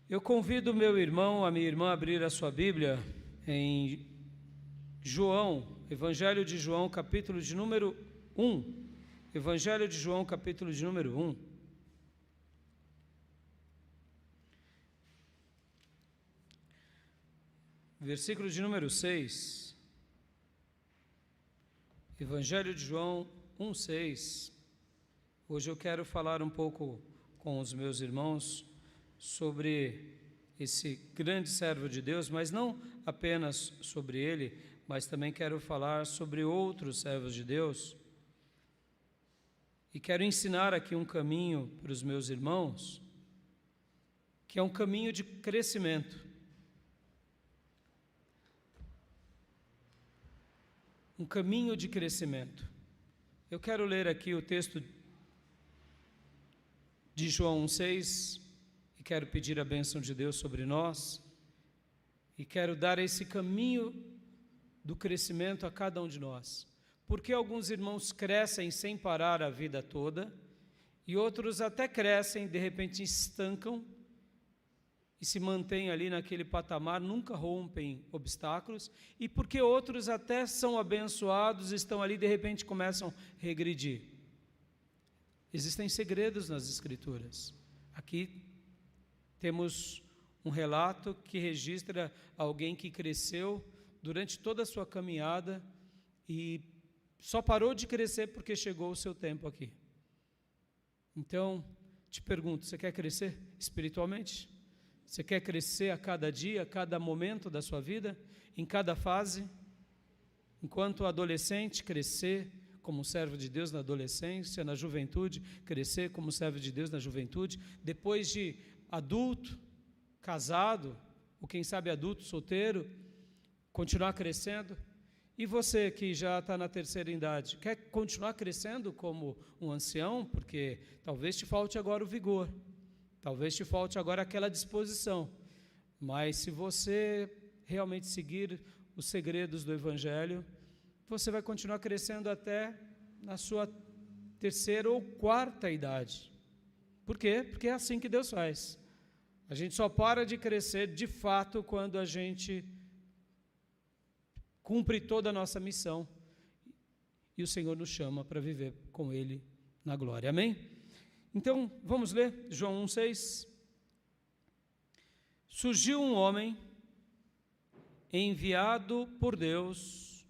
Eu convido o meu irmão, a minha irmã, a abrir a sua Bíblia em João, Evangelho de João, capítulo de número 1. Evangelho de João, capítulo de número 1. Versículo de número 6. Evangelho de João 1:6. Hoje eu quero falar um pouco com os meus irmãos sobre esse grande servo de Deus, mas não apenas sobre ele, mas também quero falar sobre outros servos de Deus. E quero ensinar aqui um caminho para os meus irmãos, que é um caminho de crescimento. Um caminho de crescimento. Eu quero ler aqui o texto de João 1:6 e quero pedir a bênção de Deus sobre nós e quero dar esse caminho do crescimento a cada um de nós. Porque alguns irmãos crescem sem parar a vida toda e outros até crescem, de repente estancam e se mantêm ali naquele patamar, nunca rompem obstáculos, e porque outros até são abençoados, estão ali, de repente começam a regredir. Existem segredos nas Escrituras. Aqui temos um relato que registra alguém que cresceu durante toda a sua caminhada e só parou de crescer porque chegou o seu tempo aqui. Então, te pergunto, você quer crescer espiritualmente? Você quer crescer a cada dia, a cada momento da sua vida, em cada fase? Enquanto adolescente, crescer como servo de Deus na adolescência, na juventude, crescer como servo de Deus na juventude, depois de adulto, casado, ou quem sabe adulto, solteiro, continuar crescendo. E você que já está na terceira idade, quer continuar crescendo como um ancião? Porque talvez te falte agora o vigor. Talvez te falte agora aquela disposição, mas se você realmente seguir os segredos do Evangelho, você vai continuar crescendo até na sua terceira ou quarta idade. Por quê? Porque é assim que Deus faz. A gente só para de crescer de fato quando a gente cumpre toda a nossa missão e o Senhor nos chama para viver com Ele na glória. Amém? Então, vamos ler João 1:6. Surgiu um homem enviado por Deus,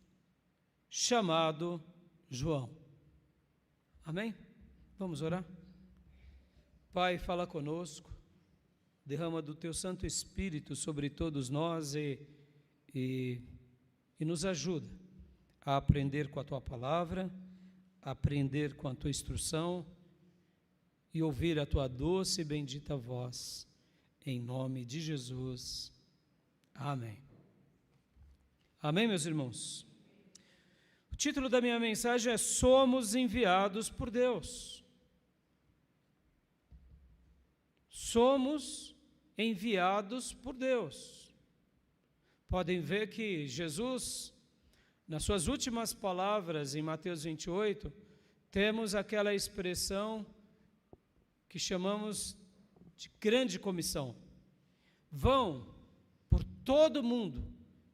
chamado João. Amém? Vamos orar? Pai, fala conosco, derrama do Teu Santo Espírito sobre todos nós e nos ajuda a aprender com a Tua palavra, a aprender com a Tua instrução, e ouvir a Tua doce e bendita voz, em nome de Jesus. Amém. Amém, meus irmãos? O título da minha mensagem é Somos enviados por Deus. Somos enviados por Deus. Podem ver que Jesus, nas suas últimas palavras, em Mateus 28, temos aquela expressão que chamamos de grande comissão. Vão por todo mundo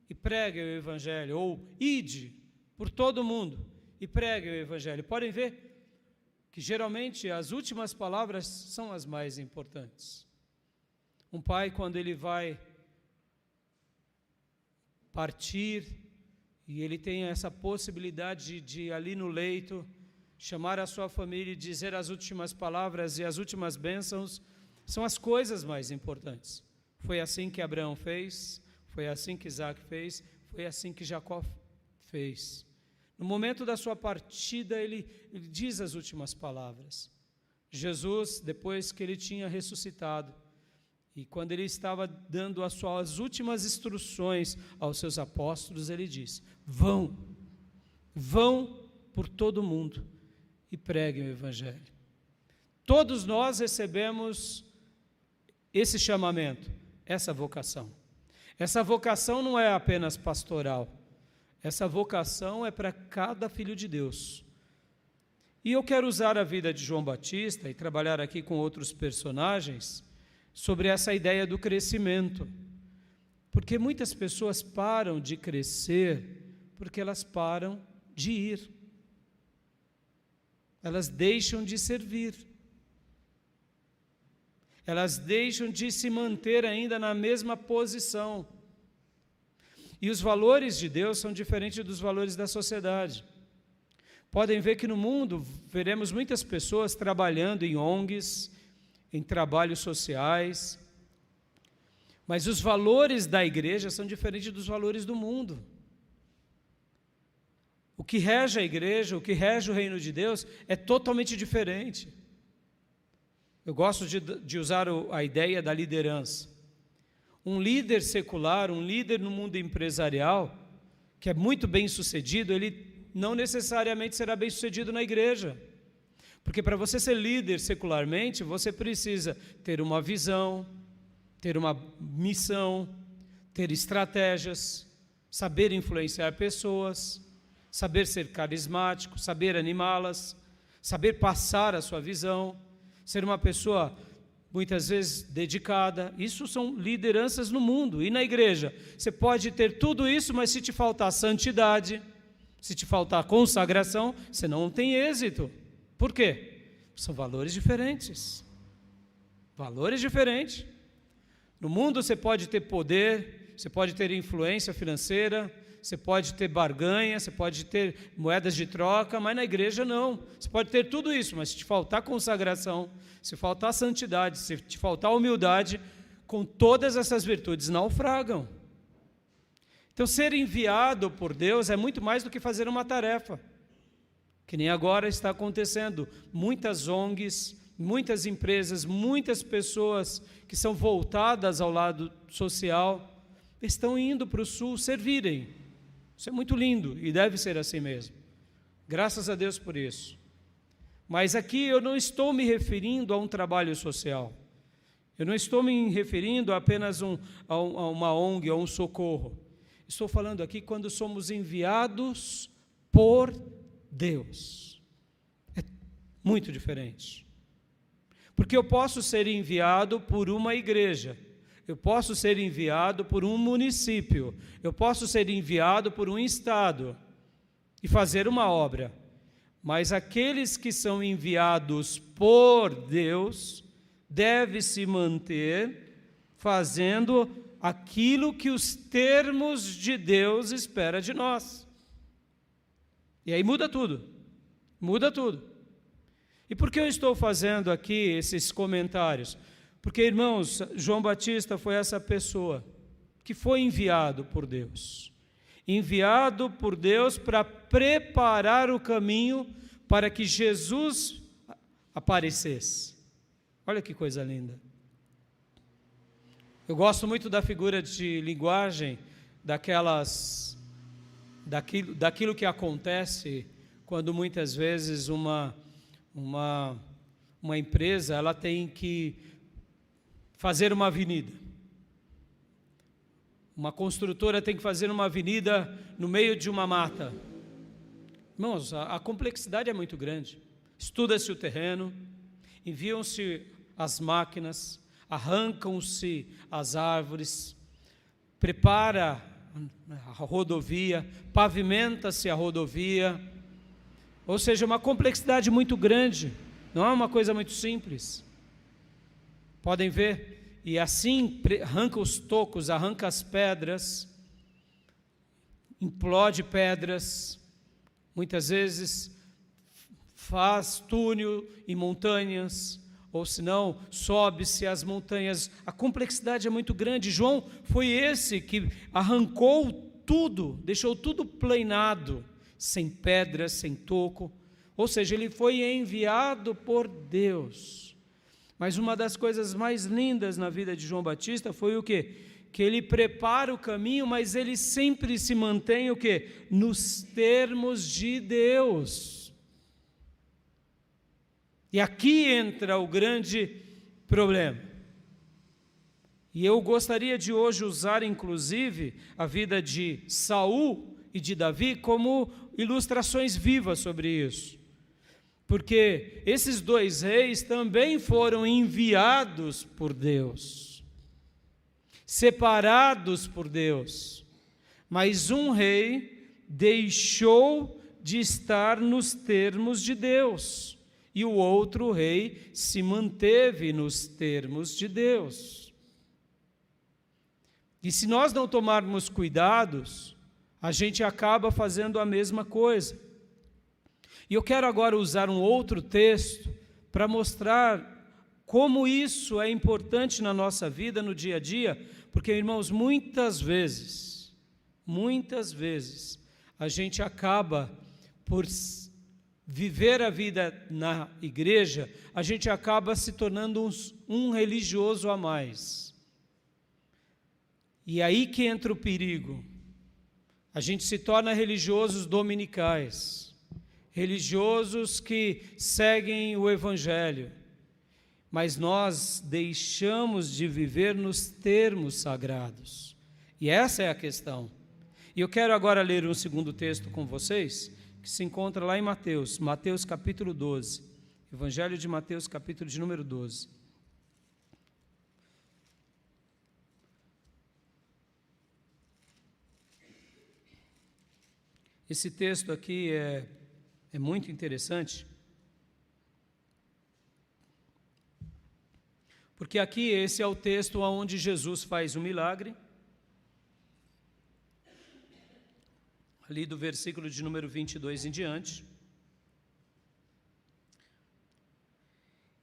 e preguem o Evangelho, ou ide por todo mundo e preguem o Evangelho. Podem ver que geralmente as últimas palavras são as mais importantes. Um pai, quando ele vai partir e ele tem essa possibilidade de ali no leito chamar a sua família e dizer as últimas palavras e as últimas bênçãos, são as coisas mais importantes. Foi assim que Abraão fez, foi assim que Isaac fez, foi assim que Jacó fez. No momento da sua partida, ele diz as últimas palavras. Jesus, depois que ele tinha ressuscitado, e quando ele estava dando as suas últimas instruções aos seus apóstolos, ele diz: vão por todo mundo e preguem o Evangelho. Todos nós recebemos esse chamamento, essa vocação. Essa vocação não é apenas pastoral, essa vocação é para cada filho de Deus. E eu quero usar a vida de João Batista e trabalhar aqui com outros personagens sobre essa ideia do crescimento. Porque muitas pessoas param de crescer porque elas param de ir. Elas deixam de servir. Elas deixam de se manter ainda na mesma posição. E os valores de Deus são diferentes dos valores da sociedade. Podem ver que no mundo veremos muitas pessoas trabalhando em ONGs, em trabalhos sociais, mas os valores da igreja são diferentes dos valores do mundo. O que rege a igreja, o que rege o reino de Deus é totalmente diferente. Eu gosto de usar a ideia da liderança. Um líder secular, um líder no mundo empresarial, que é muito bem sucedido, ele não necessariamente será bem sucedido na igreja. Porque para você ser líder secularmente, você precisa ter uma visão, ter uma missão, ter estratégias, saber influenciar pessoas, saber ser carismático, saber animá-las, saber passar a sua visão, ser uma pessoa muitas vezes dedicada. Isso são lideranças no mundo. E na igreja, você pode ter tudo isso, mas se te faltar santidade, se te faltar consagração, você não tem êxito. Por quê? São valores diferentes. Valores diferentes. No mundo você pode ter poder, você pode ter influência financeira, você pode ter barganha, você pode ter moedas de troca, mas na igreja não. Você pode ter tudo isso, mas se te faltar consagração, se faltar santidade, se te faltar humildade, com todas essas virtudes naufragam. Então, ser enviado por Deus é muito mais do que fazer uma tarefa, que nem agora está acontecendo. Muitas ONGs, muitas empresas, muitas pessoas que são voltadas ao lado social, estão indo para o sul servirem. Isso é muito lindo e deve ser assim mesmo. Graças a Deus por isso. Mas aqui eu não estou me referindo a um trabalho social. Eu não estou me referindo a apenas a uma ONG, a um socorro. Estou falando aqui quando somos enviados por Deus. É muito diferente. Porque eu posso ser enviado por uma igreja, eu posso ser enviado por um município, eu posso ser enviado por um estado e fazer uma obra. Mas aqueles que são enviados por Deus devem se manter fazendo aquilo que os termos de Deus esperam de nós. E aí muda tudo, muda tudo. E por que eu estou fazendo aqui esses comentários? Porque, irmãos, João Batista foi essa pessoa que foi enviado por Deus. Enviado por Deus para preparar o caminho para que Jesus aparecesse. Olha que coisa linda. Eu gosto muito da figura de linguagem daquilo que acontece quando muitas vezes uma empresa ela tem que fazer uma avenida. Uma construtora tem que fazer uma avenida no meio de uma mata. Irmãos, a complexidade é muito grande. Estuda-se o terreno, enviam-se as máquinas, arrancam-se as árvores, prepara a rodovia, pavimenta-se a rodovia. Ou seja, uma complexidade muito grande, não é uma coisa muito simples. Podem ver, e assim arranca os tocos, arranca as pedras, implode pedras, muitas vezes faz túnel em montanhas, ou senão sobe-se as montanhas. A complexidade é muito grande. João foi esse que arrancou tudo, deixou tudo planado, sem pedras, sem toco, ou seja, ele foi enviado por Deus. Mas uma das coisas mais lindas na vida de João Batista foi o quê? Que ele prepara o caminho, mas ele sempre se mantém o quê? Nos termos de Deus. E aqui entra o grande problema. E eu gostaria de hoje usar, inclusive, a vida de Saul e de Davi como ilustrações vivas sobre isso. porque esses dois reis também foram enviados por Deus, separados por Deus, mas um rei deixou de estar nos termos de Deus, e o outro rei se manteve nos termos de Deus. E se nós não tomarmos cuidados, a gente acaba fazendo a mesma coisa. E eu quero agora usar um outro texto para mostrar como isso é importante na nossa vida, no dia a dia, porque, irmãos, muitas vezes, a gente acaba por viver a vida na igreja, a gente acaba se tornando um religioso a mais. E aí que entra o perigo. A gente se torna religiosos dominicais, religiosos que seguem o Evangelho, mas nós deixamos de viver nos termos sagrados. E essa é a questão. E eu quero agora ler um segundo texto com vocês, que se encontra lá em Mateus capítulo 12, Evangelho de Mateus, capítulo de número 12. Esse texto aqui é muito interessante, porque aqui esse é o texto onde Jesus faz o milagre, ali do versículo de número 22 em diante.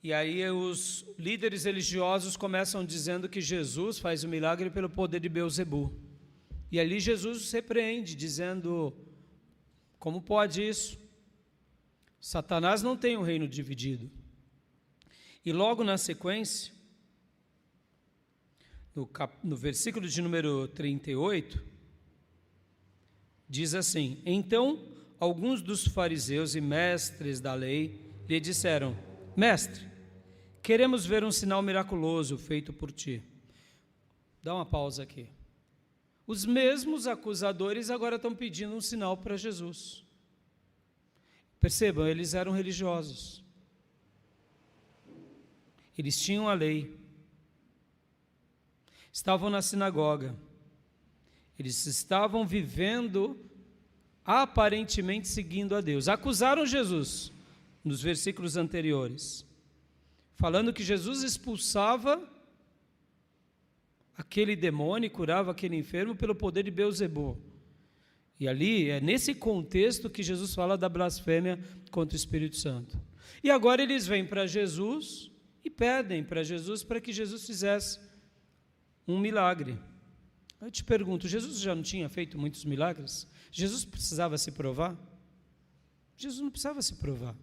E aí os líderes religiosos começam dizendo que Jesus faz o milagre pelo poder de Beelzebu. E ali Jesus os repreende, dizendo: como pode isso? Satanás não tem um reino dividido. E logo na sequência, no versículo de número 38, diz assim: então alguns dos fariseus e mestres da lei lhe disseram: mestre, queremos ver um sinal miraculoso feito por ti. Dá uma pausa aqui. Os mesmos acusadores agora estão pedindo um sinal para Jesus. Percebam, eles eram religiosos. Eles tinham a lei. Estavam na sinagoga. Eles estavam vivendo, aparentemente seguindo a Deus. Acusaram Jesus, nos versículos anteriores, falando que Jesus expulsava aquele demônio e curava aquele enfermo pelo poder de Beelzebu. E ali, é nesse contexto que Jesus fala da blasfêmia contra o Espírito Santo. E agora eles vêm para Jesus e pedem para Jesus para que Jesus fizesse um milagre. Eu te pergunto, Jesus já não tinha feito muitos milagres? Jesus precisava se provar? Jesus não precisava se provar.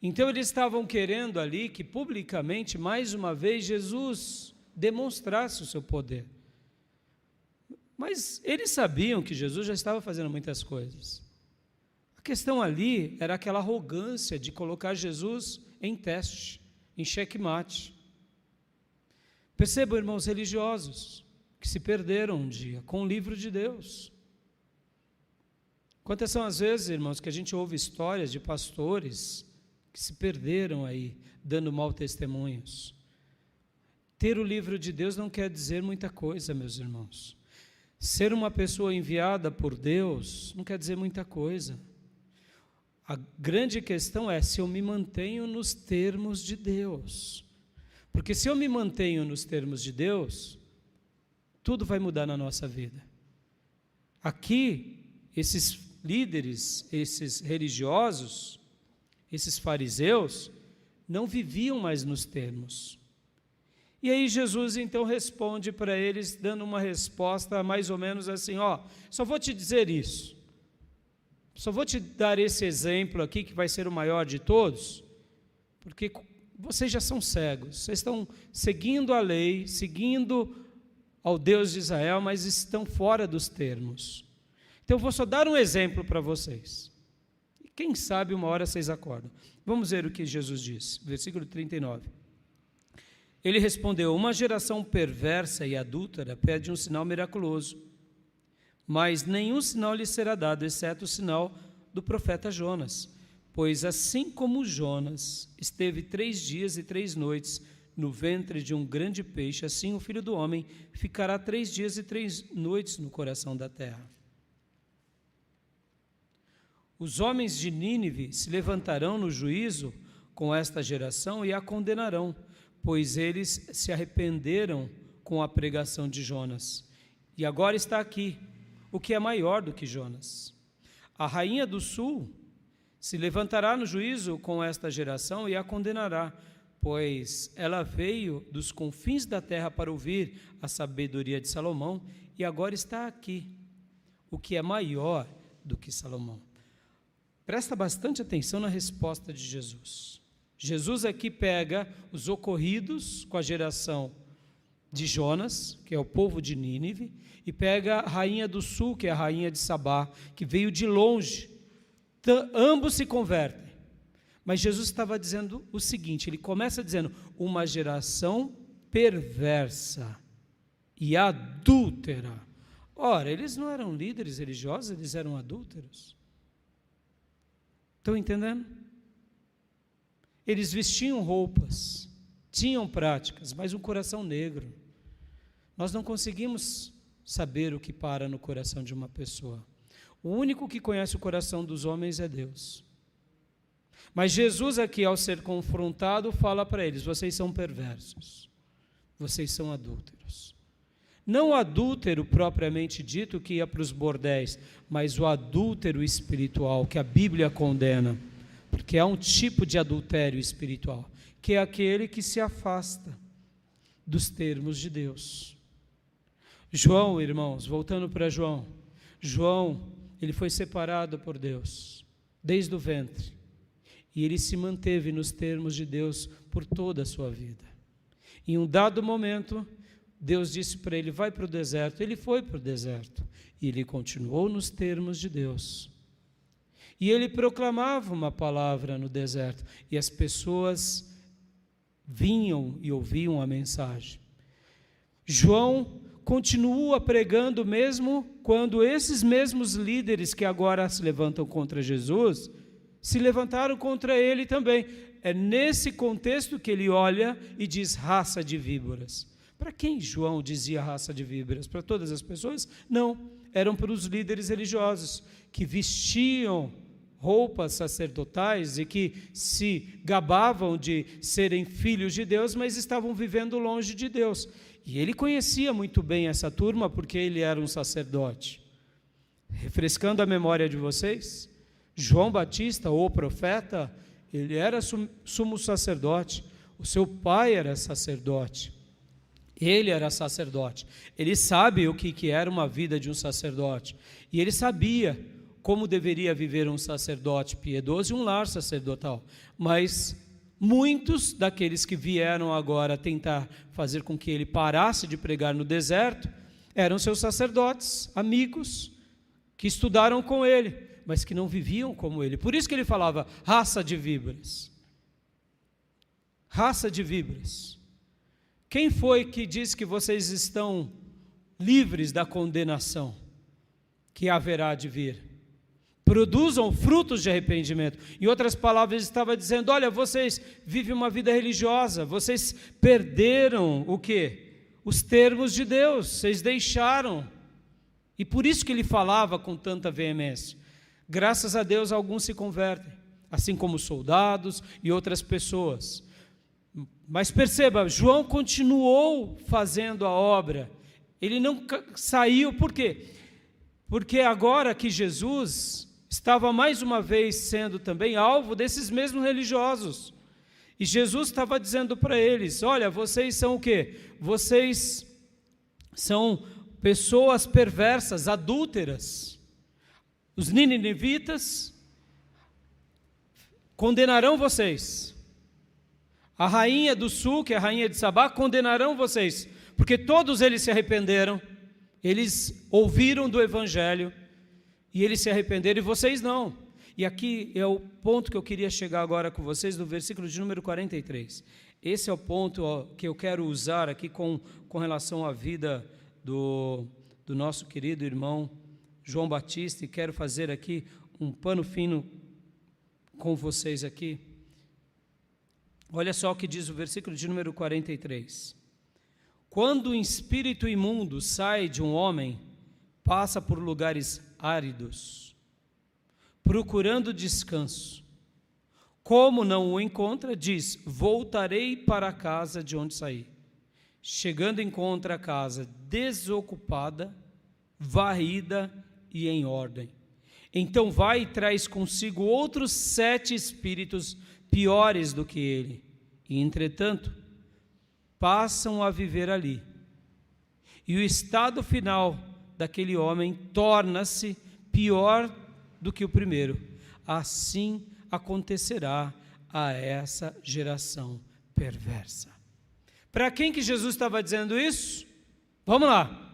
Então eles estavam querendo ali que publicamente, mais uma vez, Jesus demonstrasse o seu poder. Mas eles sabiam que Jesus já estava fazendo muitas coisas. A questão ali era aquela arrogância de colocar Jesus em teste, em xeque-mate. Percebam, irmãos religiosos, que se perderam um dia com o livro de Deus. Quantas são as vezes, irmãos, que a gente ouve histórias de pastores que se perderam aí, dando mau testemunhos. Ter o livro de Deus não quer dizer muita coisa, meus irmãos. Ser uma pessoa enviada por Deus não quer dizer muita coisa. A grande questão é se eu me mantenho nos termos de Deus. Porque se eu me mantenho nos termos de Deus, tudo vai mudar na nossa vida. Aqui, esses líderes, esses religiosos, esses fariseus, não viviam mais nos termos. E aí Jesus então responde para eles, dando uma resposta mais ou menos assim: só vou te dizer isso, só vou te dar esse exemplo aqui, que vai ser o maior de todos, porque vocês já são cegos, vocês estão seguindo a lei, seguindo ao Deus de Israel, mas estão fora dos termos. Então eu vou só dar um exemplo para vocês. E quem sabe uma hora vocês acordam. Vamos ver o que Jesus diz, versículo 39. Ele respondeu: uma geração perversa e adúltera pede um sinal miraculoso, mas nenhum sinal lhe será dado, exceto o sinal do profeta Jonas. pois assim como Jonas esteve 3 dias e 3 noites no ventre de um grande peixe, assim o Filho do Homem ficará 3 dias e 3 noites no coração da terra. Os homens de Nínive se levantarão no juízo com esta geração e a condenarão, pois eles se arrependeram com a pregação de Jonas. E agora está aqui o que é maior do que Jonas. A rainha do sul se levantará no juízo com esta geração e a condenará, pois ela veio dos confins da terra para ouvir a sabedoria de Salomão, e agora está aqui o que é maior do que Salomão. Presta bastante atenção na resposta de Jesus. Jesus aqui pega os ocorridos com a geração de Jonas, que é o povo de Nínive, e pega a rainha do sul, que é a rainha de Sabá, que veio de longe. Ambos se convertem. Mas Jesus estava dizendo o seguinte, ele começa dizendo, uma geração perversa e adúltera. Ora, eles não eram líderes religiosos, eles eram adúlteros. Estão entendendo? Eles vestiam roupas, tinham práticas, mas um coração negro. Nós não conseguimos saber o que para no coração de uma pessoa. O único que conhece o coração dos homens é Deus. Mas Jesus aqui, ao ser confrontado, fala para eles, vocês são perversos, vocês são adúlteros. Não o adúltero propriamente dito que ia para os bordéis, mas o adúltero espiritual, que a Bíblia condena, porque há um tipo de adultério espiritual, que é aquele que se afasta dos termos de Deus. João, irmãos, voltando para João, ele foi separado por Deus, desde o ventre, e ele se manteve nos termos de Deus por toda a sua vida. Em um dado momento, Deus disse para ele, vai para o deserto. Ele foi para o deserto, e ele continuou nos termos de Deus. E ele proclamava uma palavra no deserto, e as pessoas vinham e ouviam a mensagem. João continua pregando mesmo quando esses mesmos líderes que agora se levantam contra Jesus, se levantaram contra ele também. É nesse contexto que ele olha e diz raça de víboras. Para quem João dizia raça de víboras? Para todas as pessoas? Não, eram para os líderes religiosos, que vestiam roupas sacerdotais e que se gabavam de serem filhos de Deus, mas estavam vivendo longe de Deus. E ele conhecia muito bem essa turma, porque ele era um sacerdote. Refrescando a memória de vocês, João Batista, o profeta, ele era sumo sacerdote, o seu pai era sacerdote, ele era sacerdote, ele sabe o que era uma vida de um sacerdote, e ele sabia como deveria viver um sacerdote piedoso e um lar sacerdotal, mas muitos daqueles que vieram agora tentar fazer com que ele parasse de pregar no deserto, eram seus sacerdotes, amigos, que estudaram com ele, mas que não viviam como ele. Por isso que ele falava, raça de víboras. Raça de víboras. Quem foi que disse que vocês estão livres da condenação que haverá de vir? Produzam frutos de arrependimento. Em outras palavras, ele estava dizendo, olha, vocês vivem uma vida religiosa, vocês perderam o quê? Os termos de Deus, vocês deixaram. E por isso que ele falava com tanta veemência. Graças a Deus, alguns se convertem, assim como soldados e outras pessoas. Mas perceba, João continuou fazendo a obra. Ele não saiu, por quê? Porque agora que Jesus estava mais uma vez sendo também alvo desses mesmos religiosos. E Jesus estava dizendo para eles, olha, vocês são o quê? Vocês são pessoas perversas, adúlteras. Os ninivitas condenarão vocês. A rainha do sul, que é a rainha de Sabá, condenarão vocês, porque todos eles se arrependeram, eles ouviram do Evangelho, e eles se arrependeram, e vocês não. E aqui é o ponto que eu queria chegar agora com vocês, no versículo de número 43. Esse é o ponto que eu quero usar aqui com relação à vida do nosso querido irmão João Batista, e quero fazer aqui um pano fino com vocês aqui. Olha só o que diz o versículo de número 43. Quando um espírito imundo sai de um homem, passa por lugares áridos, procurando descanso. Como não o encontra, diz: voltarei para a casa de onde saí. Chegando, encontra a casa desocupada, varrida e em ordem. Então vai e traz consigo outros 7 espíritos piores do que ele, e entretanto passam a viver ali. E o estado final daquele homem torna-se pior do que o primeiro. Assim acontecerá a essa geração perversa. Para quem que Jesus estava dizendo isso? Vamos lá.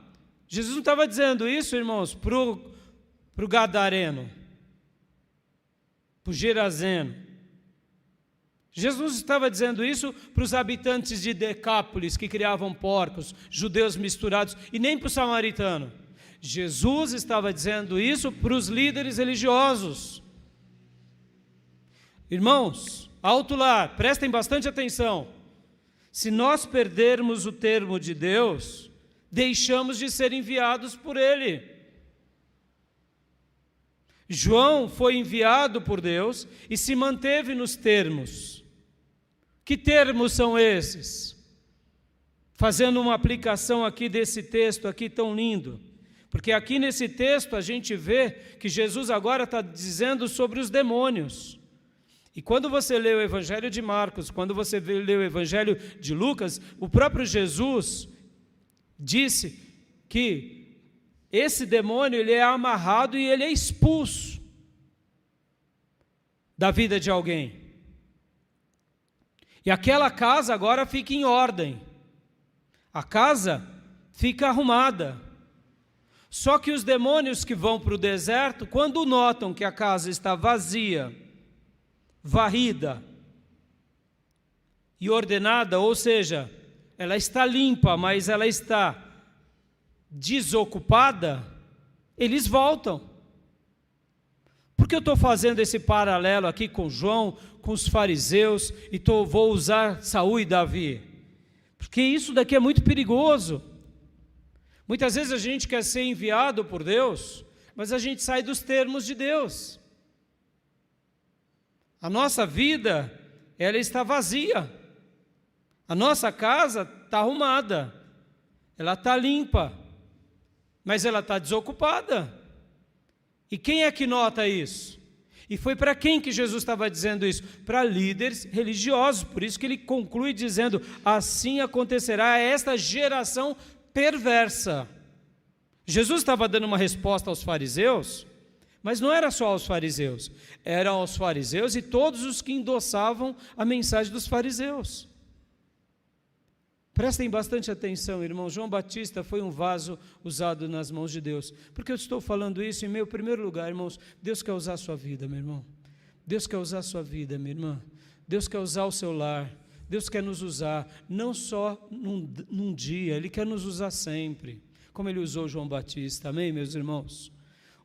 Jesus não estava dizendo isso, irmãos, para o gadareno, para o gerazeno. Jesus estava dizendo isso para os habitantes de Decápolis, que criavam porcos, judeus misturados, e nem para o samaritano. Jesus estava dizendo isso para os líderes religiosos. Irmãos, alto lá, prestem bastante atenção. Se nós perdermos o termo de Deus, deixamos de ser enviados por Ele. João foi enviado por Deus e se manteve nos termos. Que termos são esses? Fazendo uma aplicação aqui desse texto aqui tão lindo. Porque aqui nesse texto a gente vê que Jesus agora está dizendo sobre os demônios. E quando você lê o Evangelho de Marcos, quando você lê o Evangelho de Lucas, o próprio Jesus disse que esse demônio ele é amarrado e ele é expulso da vida de alguém. E aquela casa agora fica em ordem. A casa fica arrumada. Só que os demônios que vão para o deserto, quando notam que a casa está vazia, varrida e ordenada, ou seja, ela está limpa, mas ela está desocupada, eles voltam. Por que eu estou fazendo esse paralelo aqui com João, com os fariseus, e vou usar Saul e Davi? Porque isso daqui é muito perigoso. Muitas vezes a gente quer ser enviado por Deus, mas a gente sai dos termos de Deus. A nossa vida, ela está vazia. A nossa casa está arrumada. Ela está limpa. Mas ela está desocupada. E quem é que nota isso? E foi para quem que Jesus estava dizendo isso? Para líderes religiosos. Por isso que ele conclui dizendo: assim acontecerá a esta geração perversa. Jesus estava dando uma resposta aos fariseus, mas não era só aos fariseus. Eram aos fariseus e todos os que endossavam a mensagem dos fariseus. Prestem bastante atenção, irmão. João Batista foi um vaso usado nas mãos de Deus. Por que eu estou falando isso? Em meu primeiro lugar, irmãos, Deus quer usar a sua vida, meu irmão. Deus quer usar a sua vida, minha irmã. Deus quer usar o seu lar. Deus quer nos usar, não só num dia, Ele quer nos usar sempre, como Ele usou João Batista. Amém, meus irmãos?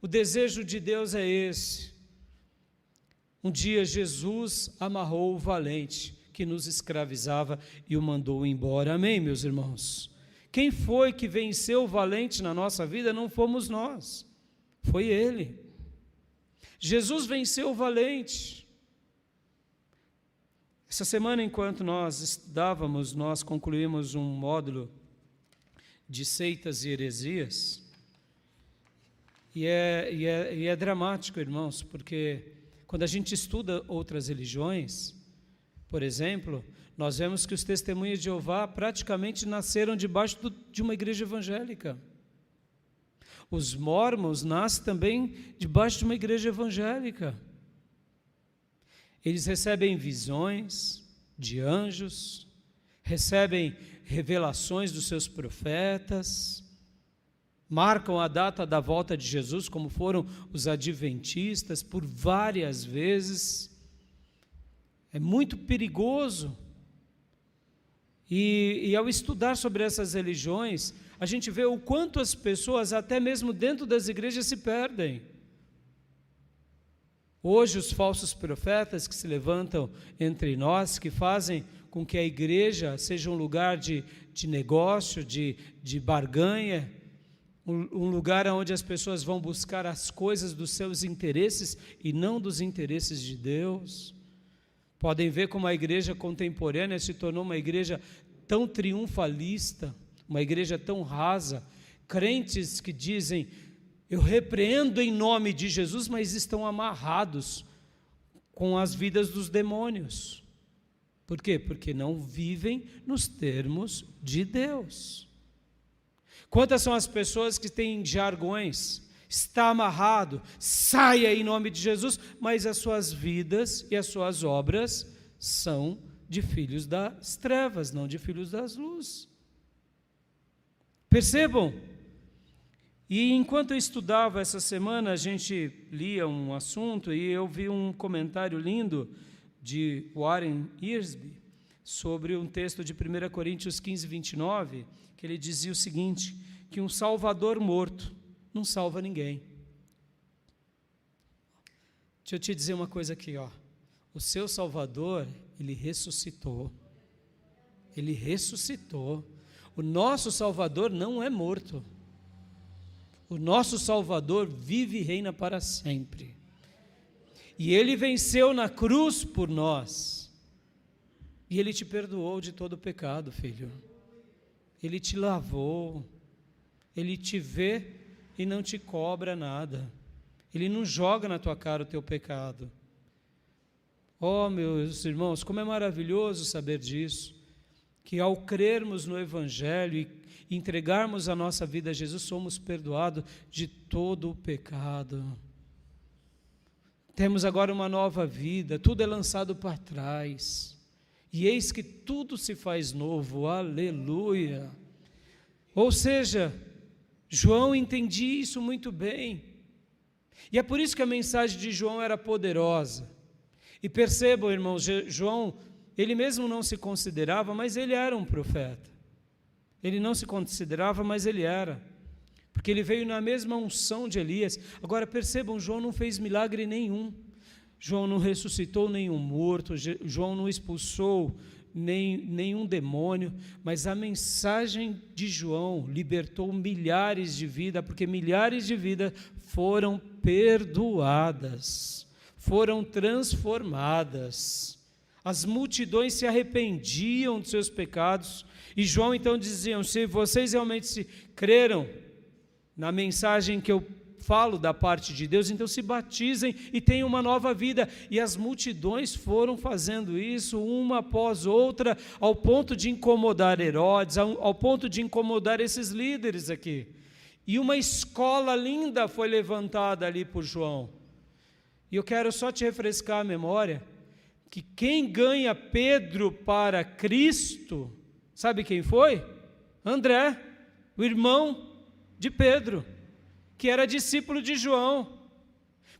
O desejo de Deus é esse. Um dia Jesus amarrou o valente que nos escravizava e o mandou embora. Amém, meus irmãos? Quem foi que venceu o valente na nossa vida? Não fomos nós, foi Ele. Jesus venceu o valente. Essa semana, enquanto nós estudávamos, nós concluímos um módulo de seitas e heresias, e é dramático, irmãos, porque quando a gente estuda outras religiões, por exemplo, nós vemos que os testemunhas de Jeová praticamente nasceram debaixo de uma igreja evangélica. Os mórmons nascem também debaixo de uma igreja evangélica. Eles recebem visões de anjos, recebem revelações dos seus profetas, marcam a data da volta de Jesus, como foram os adventistas, por várias vezes. É muito perigoso. E ao estudar sobre essas religiões, a gente vê o quanto as pessoas, até mesmo dentro das igrejas, se perdem. Hoje, os falsos profetas que se levantam entre nós, que fazem com que a igreja seja um lugar de negócio, de barganha, um lugar onde as pessoas vão buscar as coisas dos seus interesses e não dos interesses de Deus. Podem ver como a igreja contemporânea se tornou uma igreja tão triunfalista, uma igreja tão rasa, crentes que dizem: eu repreendo em nome de Jesus, mas estão amarrados com as vidas dos demônios. Por quê? Porque não vivem nos termos de Deus. Quantas são as pessoas que têm jargões? Está amarrado, saia em nome de Jesus, mas as suas vidas e as suas obras são de filhos das trevas, não de filhos das luzes. Percebam? E enquanto eu estudava essa semana, a gente lia um assunto e eu vi um comentário lindo de Warren Wiersbe sobre um texto de 1 Coríntios 15, 29, que ele dizia o seguinte, que um salvador morto não salva ninguém. Deixa eu te dizer uma coisa aqui, ó. O seu Salvador, ele ressuscitou. Ele ressuscitou. O nosso Salvador não é morto. O nosso Salvador vive e reina para sempre. E Ele venceu na cruz por nós. E Ele te perdoou de todo o pecado, filho. Ele te lavou. Ele te vê e não te cobra nada. Ele não joga na tua cara o teu pecado. Oh, meus irmãos, como é maravilhoso saber disso. Que ao crermos no Evangelho e entregarmos a nossa vida a Jesus, somos perdoados de todo o pecado. Temos agora uma nova vida, tudo é lançado para trás. E eis que tudo se faz novo, aleluia. Ou seja, João entendia isso muito bem. E é por isso que a mensagem de João era poderosa. E percebam, irmãos, João, ele mesmo não se considerava, mas ele era um profeta. Ele não se considerava, mas ele era. Porque ele veio na mesma unção de Elias. Agora percebam, João não fez milagre nenhum. João não ressuscitou nenhum morto, João não expulsou nenhum demônio, mas a mensagem de João libertou milhares de vidas, porque milhares de vidas foram perdoadas, foram transformadas. As multidões se arrependiam de seus pecados, e João então dizia: se vocês realmente se creram na mensagem que eu falo da parte de Deus, então se batizem e tenham uma nova vida. E as multidões foram fazendo isso uma após outra, ao ponto de incomodar Herodes, ao ponto de incomodar esses líderes aqui. E uma escola linda foi levantada ali por João. E eu quero só te refrescar a memória, que quem ganha Pedro para Cristo, sabe quem foi? André, o irmão de Pedro, que era discípulo de João.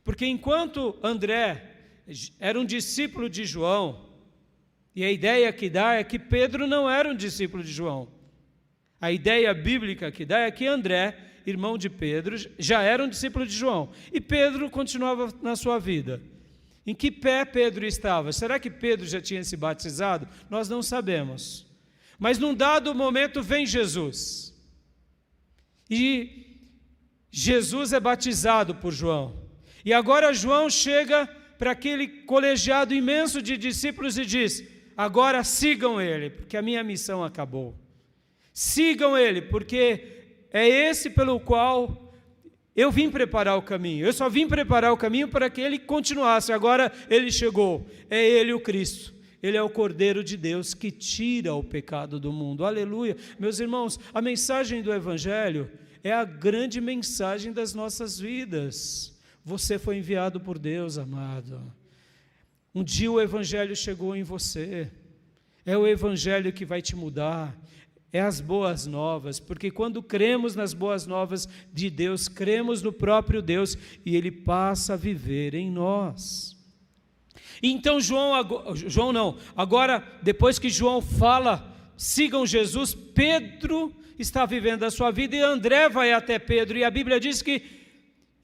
Porque enquanto André era um discípulo de João, e a ideia que dá é que Pedro não era um discípulo de João. A ideia bíblica que dá é que André, irmão de Pedro, já era um discípulo de João. E Pedro continuava na sua vida. Em que pé Pedro estava? Será que Pedro já tinha se batizado? Nós não sabemos. Mas num dado momento vem Jesus. E Jesus é batizado por João. E agora João chega para aquele colegiado imenso de discípulos e diz: agora sigam ele, porque a minha missão acabou. Sigam ele, porque é esse pelo qual eu vim preparar o caminho. Eu só vim preparar o caminho para que ele continuasse. Agora ele chegou. É ele o Cristo. Ele é o Cordeiro de Deus que tira o pecado do mundo. Aleluia. Meus irmãos, a mensagem do Evangelho é a grande mensagem das nossas vidas. Você foi enviado por Deus, amado. Um dia o Evangelho chegou em você. É o Evangelho que vai te mudar. É as boas novas, porque quando cremos nas boas novas de Deus, cremos no próprio Deus e Ele passa a viver em nós. Então agora depois que João fala, sigam Jesus, Pedro está vivendo a sua vida e André vai até Pedro, e a Bíblia diz que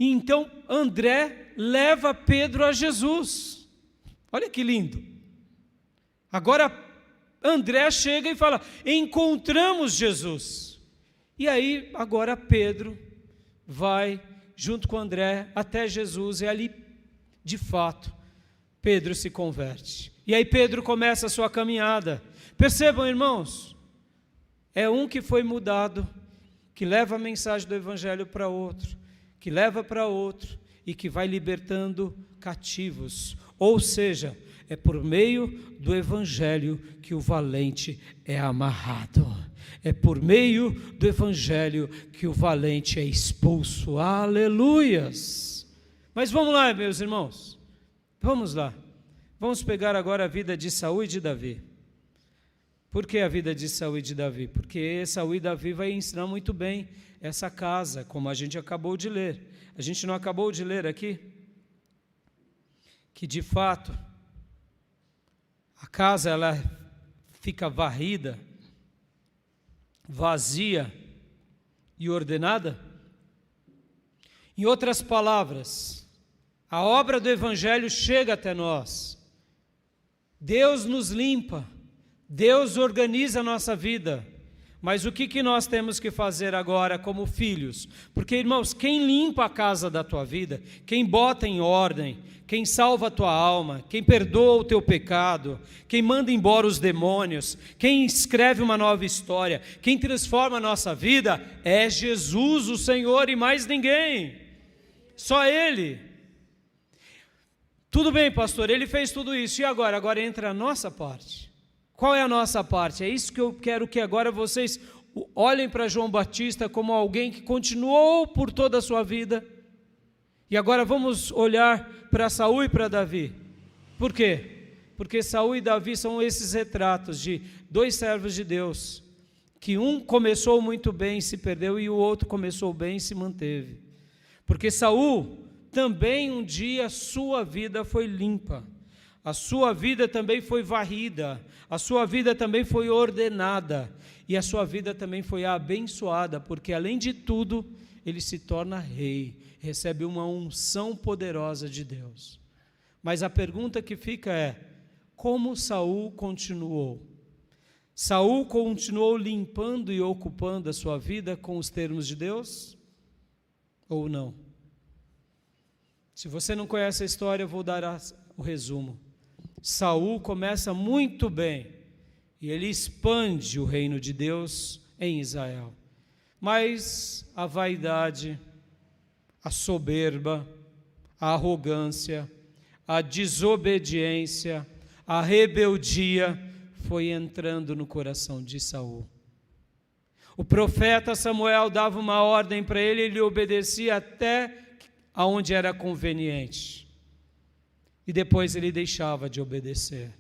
E então André leva Pedro a Jesus. Olha que lindo. Agora André chega e fala: encontramos Jesus. E aí agora Pedro vai junto com André até Jesus, e ali, de fato, Pedro se converte. E aí Pedro começa a sua caminhada. Percebam, irmãos, é um que foi mudado, que leva a mensagem do Evangelho para outro, que leva para outro e que vai libertando cativos. Ou seja, é por meio do Evangelho que o valente é amarrado. É por meio do Evangelho que o valente é expulso. Aleluias! Mas vamos lá, meus irmãos. Vamos lá. Vamos pegar agora a vida de Saul e de Davi. Por que a vida de Saul e de Davi? Porque Saul e Davi vai ensinar muito bem essa casa, como a gente acabou de ler. A gente não acabou de ler aqui? Que de fato a casa ela fica varrida, vazia e ordenada? Em outras palavras, a obra do Evangelho chega até nós. Deus nos limpa, Deus organiza a nossa vida. Mas o que nós temos que fazer agora como filhos? Porque, irmãos, quem limpa a casa da tua vida, quem bota em ordem, quem salva a tua alma, quem perdoa o teu pecado, quem manda embora os demônios, quem escreve uma nova história, quem transforma a nossa vida, é Jesus, o Senhor, e mais ninguém. Só Ele. Tudo bem, pastor, Ele fez tudo isso, e agora? Agora entra a nossa parte. Qual é a nossa parte? É isso que eu quero que agora vocês olhem para João Batista como alguém que continuou por toda a sua vida. E agora vamos olhar para Saul e para Davi. Por quê? Porque Saul e Davi são esses retratos de dois servos de Deus, que um começou muito bem e se perdeu, e o outro começou bem e se manteve. Porque Saul também um dia sua vida foi limpa. A sua vida também foi varrida, a sua vida também foi ordenada, e a sua vida também foi abençoada, porque além de tudo, ele se torna rei, recebe uma unção poderosa de Deus. Mas a pergunta que fica é: como Saul continuou? Saul continuou limpando e ocupando a sua vida com os termos de Deus? Ou não? Se você não conhece a história, eu vou dar o resumo. Saul começa muito bem e ele expande o reino de Deus em Israel. Mas a vaidade, a soberba, a arrogância, a desobediência, a rebeldia foi entrando no coração de Saul. O profeta Samuel dava uma ordem para ele, ele obedecia até aonde era conveniente. E depois ele deixava de obedecer.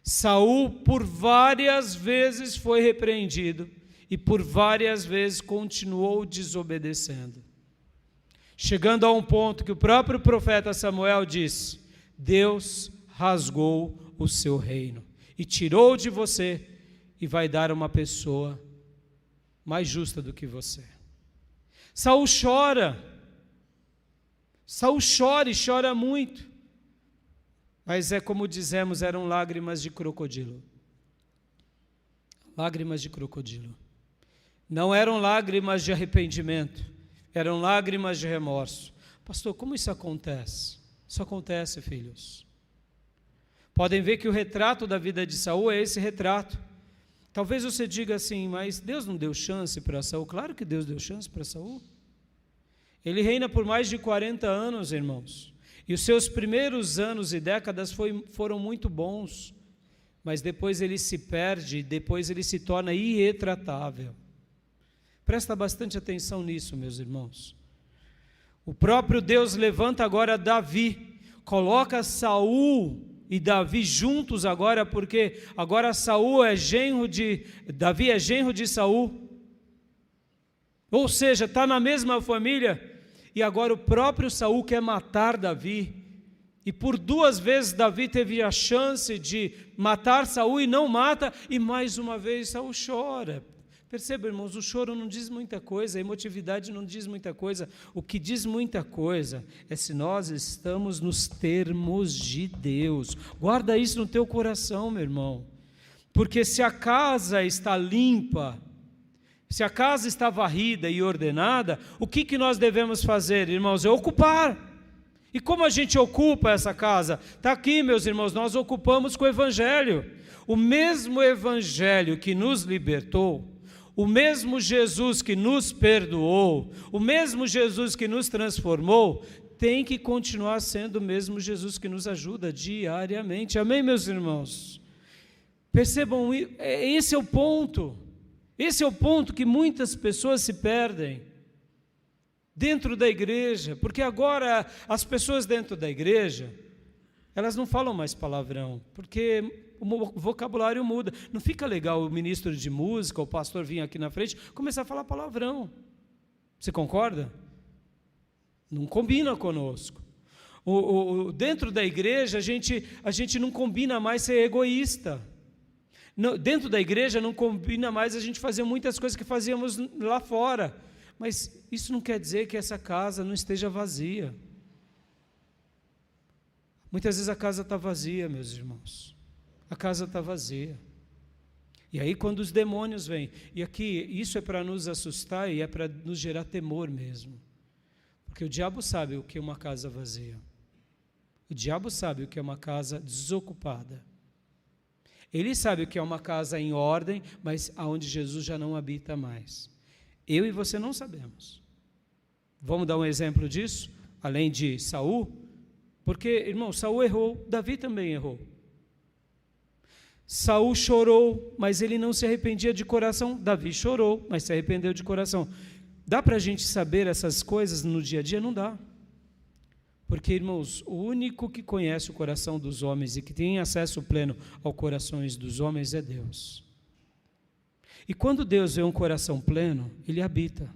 Saul por várias vezes foi repreendido e por várias vezes continuou desobedecendo. Chegando a um ponto que o próprio profeta Samuel disse: Deus rasgou o seu reino e tirou de você e vai dar uma pessoa mais justa do que você. Saul chora. Saul chora e chora muito. Mas é como dizemos, eram lágrimas de crocodilo. Lágrimas de crocodilo. Não eram lágrimas de arrependimento, eram lágrimas de remorso. Pastor, como isso acontece? Isso acontece, filhos. Podem ver que o retrato da vida de Saul é esse retrato. Talvez você diga assim, mas Deus não deu chance para Saul? Claro que Deus deu chance para Saul. Ele reina por mais de 40 anos, irmãos. E os seus primeiros anos e décadas foram muito bons, mas depois ele se perde, depois ele se torna irretratável. Presta bastante atenção nisso, meus irmãos. O próprio Deus levanta agora Davi, coloca Saul e Davi juntos agora, porque agora Davi é genro de Saul. Ou seja, está na mesma família. E agora o próprio Saul quer matar Davi. E por 2 vezes Davi teve a chance de matar Saul e não mata. E mais uma vez Saul chora. Perceba, irmãos, o choro não diz muita coisa, a emotividade não diz muita coisa. O que diz muita coisa é se nós estamos nos termos de Deus. Guarda isso no teu coração, meu irmão. Porque se a casa está limpa, se a casa está varrida e ordenada, o que nós devemos fazer, irmãos? É ocupar. E como a gente ocupa essa casa? Está aqui, meus irmãos, nós ocupamos com o Evangelho. O mesmo Evangelho que nos libertou, o mesmo Jesus que nos perdoou, o mesmo Jesus que nos transformou, tem que continuar sendo o mesmo Jesus que nos ajuda diariamente. Amém, meus irmãos? Percebam, esse é o ponto. Esse é o ponto que muitas pessoas se perdem dentro da igreja, porque agora as pessoas dentro da igreja, elas não falam mais palavrão, porque o vocabulário muda. Não fica legal o ministro de música, o pastor vir aqui na frente, começar a falar palavrão. Você concorda? Não combina conosco. Dentro da igreja, a gente não combina mais ser egoísta. Dentro da igreja não combina mais a gente fazer muitas coisas que fazíamos lá fora. Mas isso não quer dizer que essa casa não esteja vazia. Muitas vezes a casa está vazia, meus irmãos. A casa está vazia. E aí quando os demônios vêm, e aqui isso é para nos assustar e é para nos gerar temor mesmo. Porque o diabo sabe o que é uma casa vazia. O diabo sabe o que é uma casa desocupada. Ele sabe o que é uma casa em ordem, mas aonde Jesus já não habita mais. Eu e você não sabemos. Vamos dar um exemplo disso? Além de Saul? Porque, irmão, Saul errou, Davi também errou. Saul chorou, mas ele não se arrependia de coração. Davi chorou, mas se arrependeu de coração. Dá para a gente saber essas coisas no dia a dia? Não dá. Porque, irmãos, o único que conhece o coração dos homens e que tem acesso pleno aos corações dos homens é Deus. E quando Deus vê um coração pleno, Ele habita.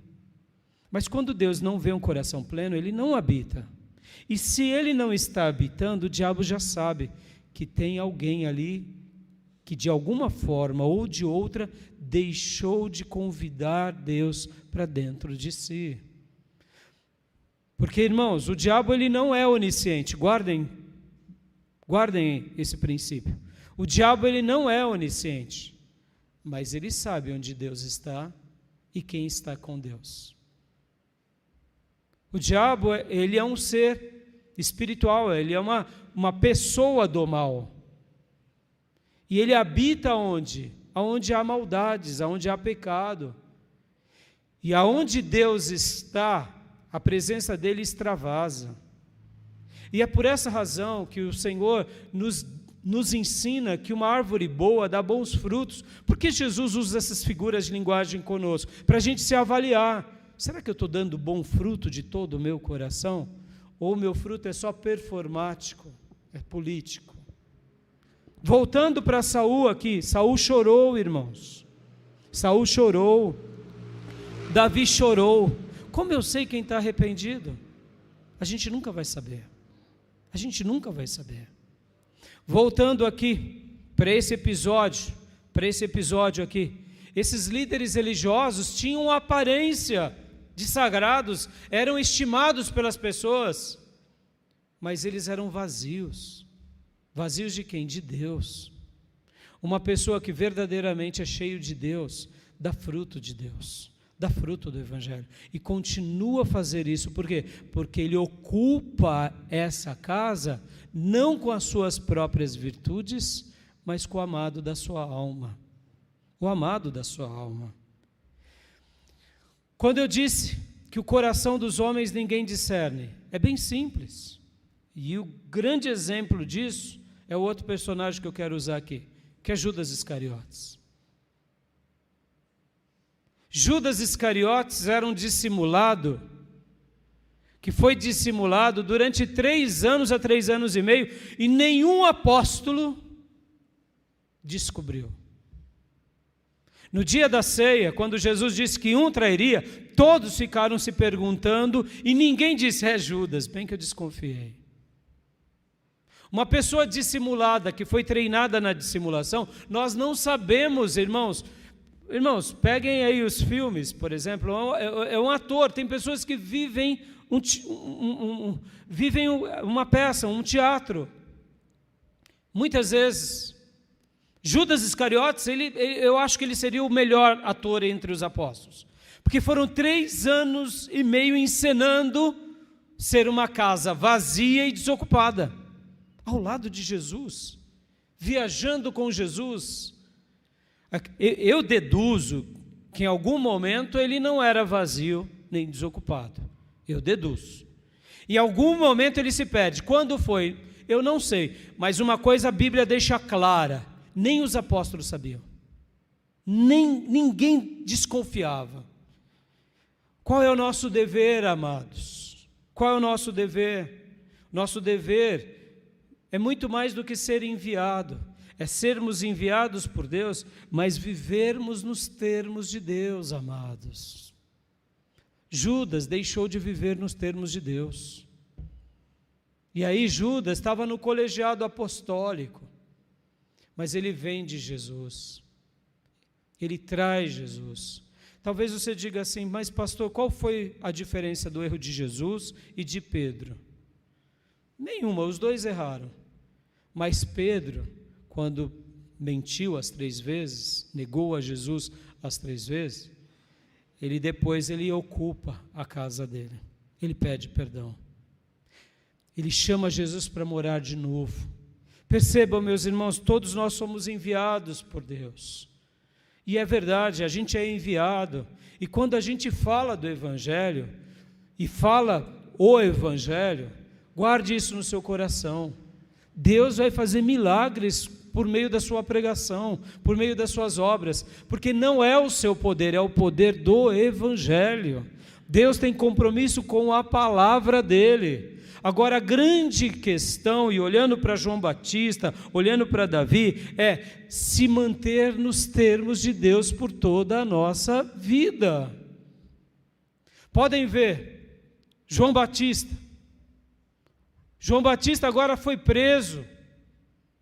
Mas quando Deus não vê um coração pleno, Ele não habita. E se Ele não está habitando, o diabo já sabe que tem alguém ali que de alguma forma ou de outra deixou de convidar Deus para dentro de si. Porque, irmãos, o diabo ele não é onisciente, guardem esse princípio. O diabo ele não é onisciente, mas ele sabe onde Deus está e quem está com Deus. O diabo ele é um ser espiritual, ele é uma pessoa do mal. E ele habita onde? Aonde há maldades, aonde há pecado. E aonde Deus está, a presença dele extravasa. E é por essa razão que o Senhor nos ensina que uma árvore boa dá bons frutos. Por que Jesus usa essas figuras de linguagem conosco? Para a gente se avaliar. Será que eu estou dando bom fruto de todo o meu coração? Ou o meu fruto é só performático, é político? Voltando para Saul aqui, Saul chorou, irmãos. Saul chorou. Davi chorou. Como eu sei quem está arrependido? A gente nunca vai saber. A gente nunca vai saber. Voltando aqui para esse episódio aqui, esses líderes religiosos tinham aparência de sagrados, eram estimados pelas pessoas, mas eles eram vazios. Vazios de quem? De Deus. Uma pessoa que verdadeiramente é cheio de Deus, dá fruto de Deus, dá fruto do Evangelho, e continua a fazer isso, por quê? Porque ele ocupa essa casa, não com as suas próprias virtudes, mas com o amado da sua alma, o amado da sua alma. Quando eu disse que o coração dos homens ninguém discerne, é bem simples, e o grande exemplo disso é o outro personagem que eu quero usar aqui, que é Judas Iscariotes. Judas Iscariotes era um dissimulado, que foi dissimulado durante 3 anos a 3 anos e meio, e nenhum apóstolo descobriu. No dia da ceia, quando Jesus disse que um trairia, todos ficaram se perguntando, e ninguém disse, é Judas, bem que eu desconfiei. Uma pessoa dissimulada, que foi treinada na dissimulação, nós não sabemos, irmãos, Irmãos, peguem aí os filmes, por exemplo, é um ator, tem pessoas que vivem vivem uma peça, um teatro. Muitas vezes, Judas Iscariotes, eu acho que ele seria o melhor ator entre os apóstolos, porque foram 3 anos e meio encenando ser uma casa vazia e desocupada, ao lado de Jesus, viajando com Jesus. Eu deduzo que em algum momento ele não era vazio nem desocupado. Eu deduzo. Em algum momento ele se perde. Quando foi? Eu não sei. Mas uma coisa a Bíblia deixa clara: nem os apóstolos sabiam. Ninguém desconfiava. Qual é o nosso dever, amados? Qual é o nosso dever? Nosso dever é muito mais do que ser enviado. É sermos enviados por Deus, mas vivermos nos termos de Deus, amados. Judas deixou de viver nos termos de Deus. E aí Judas estava no colegiado apostólico, mas ele vem de Jesus. Ele traz Jesus. Talvez você diga assim: mas pastor, qual foi a diferença do erro de Jesus e de Pedro? Nenhuma, os dois erraram. Mas Pedro, quando mentiu as 3 vezes, negou a Jesus as 3 vezes, depois ele ocupa a casa dele, ele pede perdão, ele chama Jesus para morar de novo. Percebam, meus irmãos, todos nós somos enviados por Deus, e é verdade, a gente é enviado, e quando a gente fala do Evangelho, e fala o Evangelho, guarde isso no seu coração. Deus vai fazer milagres por meio da sua pregação, por meio das suas obras, porque não é o seu poder, é o poder do Evangelho. Deus tem compromisso com a palavra dele. Agora, a grande questão, e olhando para João Batista, olhando para Davi, é se manter nos termos de Deus por toda a nossa vida. Podem ver, João Batista agora foi preso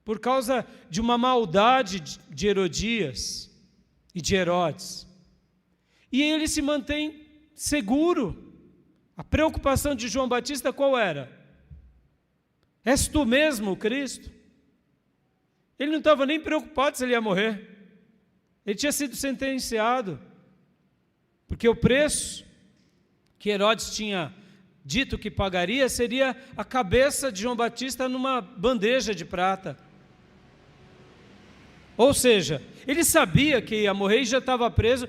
por causa de uma maldade de Herodias e de Herodes. E ele se mantém seguro. A preocupação de João Batista qual era? És tu mesmo o Cristo? Ele não estava nem preocupado se ele ia morrer. Ele tinha sido sentenciado, porque o preço que Herodes tinha dito que pagaria seria a cabeça de João Batista numa bandeja de prata. Ou seja, ele sabia que ia morrer e já estava preso,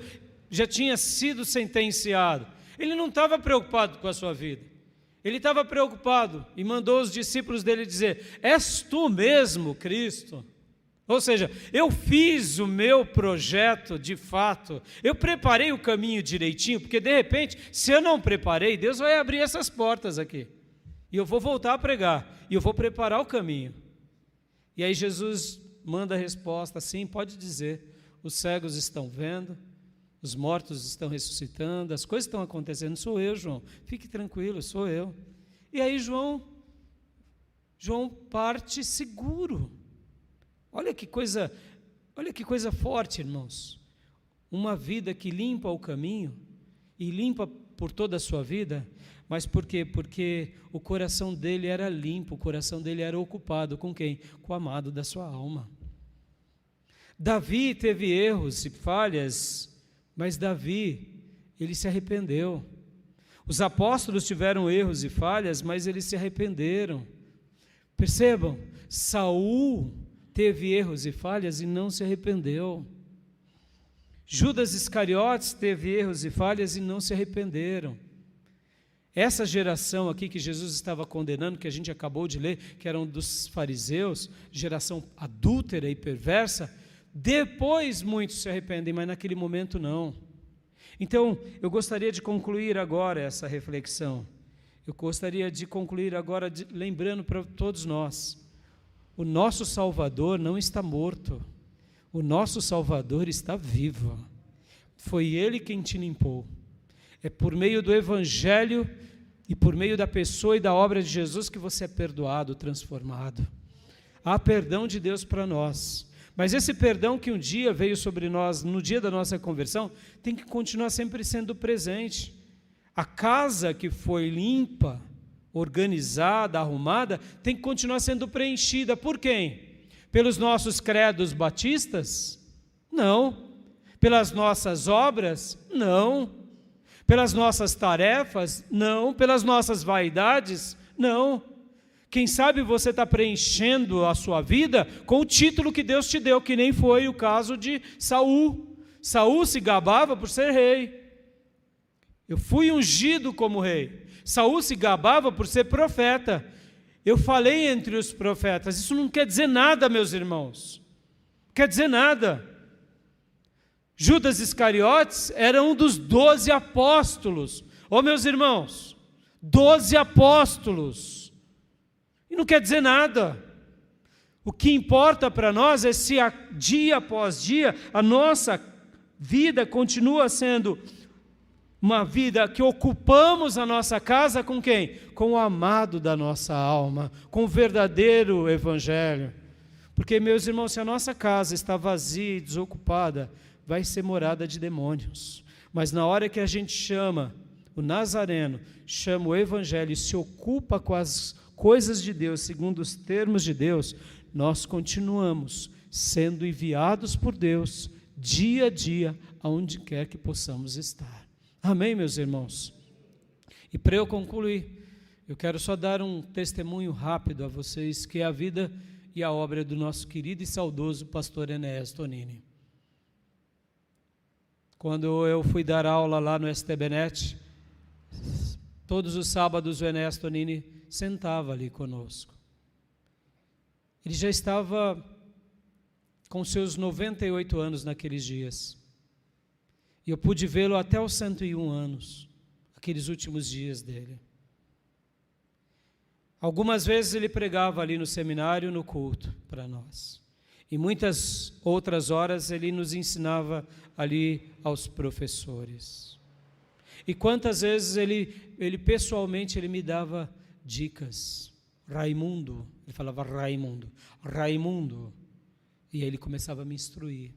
já tinha sido sentenciado. Ele não estava preocupado com a sua vida. Ele estava preocupado e mandou os discípulos dele dizer: és tu mesmo Cristo? Ou seja, eu fiz o meu projeto de fato, eu preparei o caminho direitinho, porque de repente, se eu não preparei, Deus vai abrir essas portas aqui, e eu vou voltar a pregar, e eu vou preparar o caminho. E aí Jesus manda a resposta: sim, pode dizer, os cegos estão vendo, os mortos estão ressuscitando, as coisas estão acontecendo, sou eu, João, fique tranquilo, sou eu. E aí João parte seguro. Olha que coisa forte, irmãos. Uma vida que limpa o caminho, e limpa por toda a sua vida, mas por quê? Porque o coração dele era limpo, o coração dele era ocupado com quem? Com o amado da sua alma. Davi teve erros e falhas, mas Davi, ele se arrependeu. Os apóstolos tiveram erros e falhas, mas eles se arrependeram. Percebam, Saul teve erros e falhas e não se arrependeu. Judas Iscariotes teve erros e falhas e não se arrependeram. Essa geração aqui que Jesus estava condenando, que a gente acabou de ler, que eram dos fariseus, geração adúltera e perversa, depois muitos se arrependem, mas naquele momento não. Então, eu gostaria de concluir agora essa reflexão. Eu gostaria de concluir agora lembrando para todos nós: o nosso Salvador não está morto, o nosso Salvador está vivo. Foi Ele quem te limpou. É por meio do Evangelho e por meio da pessoa e da obra de Jesus que você é perdoado, transformado. Há perdão de Deus para nós, Mas esse perdão que um dia veio sobre nós, no dia da nossa conversão, tem que continuar sempre sendo presente. A casa que foi limpa, organizada, arrumada, tem que continuar sendo preenchida. Por quem? Pelos nossos credos batistas? Não. Pelas nossas obras? Não. Pelas nossas tarefas? Não. Pelas nossas vaidades? Não. Quem sabe você está preenchendo a sua vida com o título que Deus te deu, que nem foi o caso de Saul. Saul se gabava por ser rei. Eu fui ungido como rei. Saul se gabava por ser profeta. Eu falei entre os profetas. Isso não quer dizer nada, meus irmãos. Não quer dizer nada. Judas Iscariotes era um dos 12 apóstolos. Ô, meus irmãos, 12 apóstolos. E não quer dizer nada. O que importa para nós é se dia após dia a nossa vida continua sendo uma vida que ocupamos a nossa casa com quem? Com o amado da nossa alma, com o verdadeiro evangelho. Porque, meus irmãos, se a nossa casa está vazia e desocupada, vai ser morada de demônios. Mas na hora que a gente chama o Nazareno, chama o evangelho e se ocupa com as coisas de Deus, segundo os termos de Deus, nós continuamos sendo enviados por Deus, dia a dia, aonde quer que possamos estar. Amém, meus irmãos? E para eu concluir, eu quero só dar um testemunho rápido a vocês, que é a vida e a obra do nosso querido e saudoso pastor Enéas Tonini. Quando eu fui dar aula lá no STBnet, todos os sábados o Enéas Tonini sentava ali conosco. Ele já estava com seus 98 anos naqueles dias. E eu pude vê-lo até os 101 anos, aqueles últimos dias dele. Algumas vezes ele pregava ali no seminário, no culto, para nós. E muitas outras horas ele nos ensinava ali aos professores. E quantas vezes ele pessoalmente ele me dava dicas. Raimundo, ele falava Raimundo, e aí ele começava a me instruir.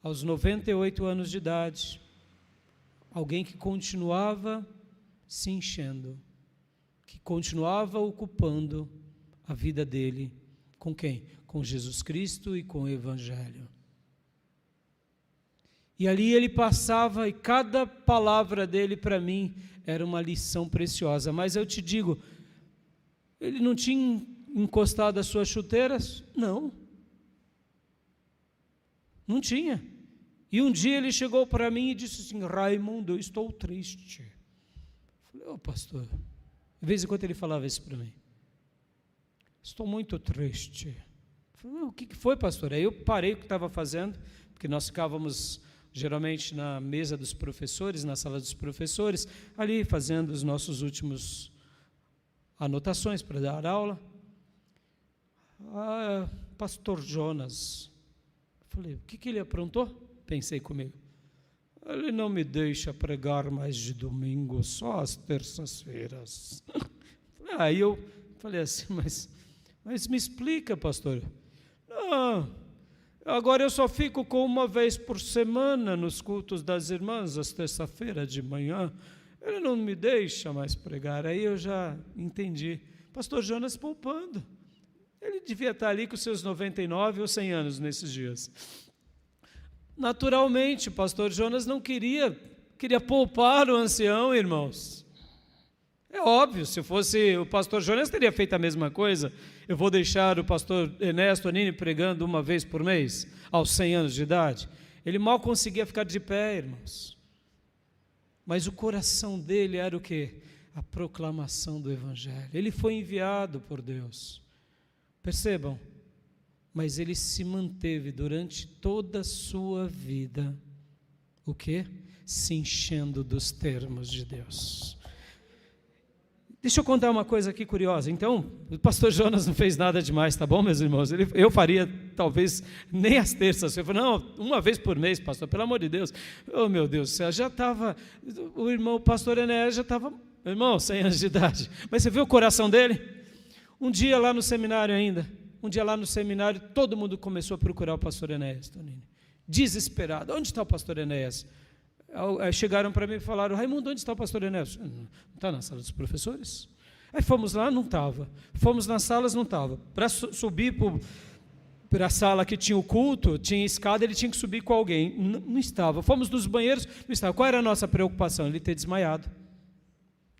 Aos 98 anos de idade, alguém que continuava se enchendo, que continuava ocupando a vida dele, com quem? Com Jesus Cristo e com o Evangelho. E ali ele passava, e cada palavra dele para mim era uma lição preciosa. Mas eu te digo, ele não tinha encostado as suas chuteiras? Não. Não tinha. E um dia ele chegou para mim e disse assim: Raimundo, eu estou triste. Eu falei: pastor. De vez em quando ele falava isso para mim. Estou muito triste. Eu falei: o que foi, pastor? Aí eu parei o que estava fazendo, porque nós ficávamos geralmente na mesa dos professores, na sala dos professores, ali fazendo os nossos últimos anotações para dar aula. Pastor Jonas. Falei: o que ele aprontou? Pensei comigo. Ele não me deixa pregar mais de domingo, só às terças-feiras. Aí eu falei assim: mas me explica, pastor. Não, agora eu só fico com uma vez por semana nos cultos das irmãs, às terça-feiras de manhã. Ele não me deixa mais pregar. Aí eu já entendi. Pastor Jonas poupando. Ele devia estar ali com seus 99 ou 100 anos nesses dias. Naturalmente, o pastor Jonas não queria poupar o ancião, irmãos. É óbvio, se fosse o pastor Jonas, teria feito a mesma coisa. Eu vou deixar o pastor Enéas Tonini pregando uma vez por mês, aos 100 anos de idade. Ele mal conseguia ficar de pé, irmãos. Mas o coração dele era o quê? A proclamação do Evangelho. Ele foi enviado por Deus. Percebam? Mas ele se manteve durante toda a sua vida, o quê? Se enchendo dos termos de Deus. Deixa eu contar uma coisa aqui curiosa. Então, o pastor Jonas não fez nada demais, tá bom, meus irmãos? Eu faria, talvez, nem às terças. Eu falei: não, uma vez por mês, pastor, pelo amor de Deus. Oh, meu Deus do céu, já estava, o pastor Enéas já estava, irmão, 100 anos de idade. Mas você viu o coração dele? Um dia lá no seminário ainda, Um dia lá no seminário, todo mundo começou a procurar o pastor Enéas, Tonini. Desesperado. Onde está o pastor Enéas? Aí chegaram para mim e falaram, Raimundo, onde está o pastor Enéas? Não está na sala dos professores? Aí fomos lá, não estava. Fomos nas salas, não estava. Para subir para a sala que tinha o culto, tinha escada, ele tinha que subir com alguém. Não estava. Fomos nos banheiros, não estava. Qual era a nossa preocupação? Ele ter desmaiado.